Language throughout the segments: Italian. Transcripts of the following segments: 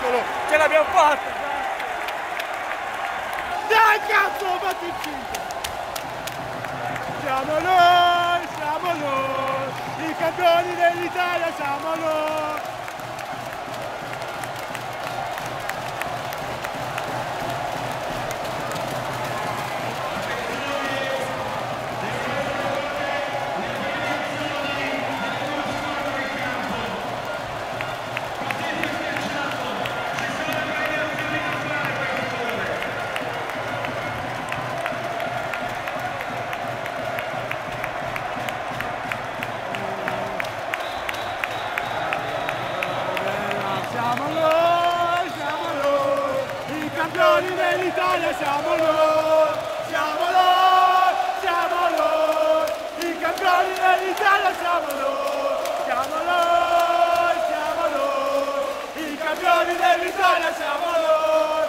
Eccolo, ce l'abbiamo fatta! Dai cazzo, batti il 5! Siamo noi, i campioni dell'Italia, siamo noi! I campioni dell'Italia siamo noi, i campioni dell'Italia siamo noi, i campioni dell'Italia siamo noi,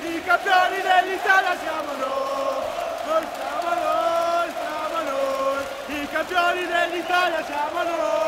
i campioni dell'Italia siamo noi, i campioni dell'Italia siamo noi.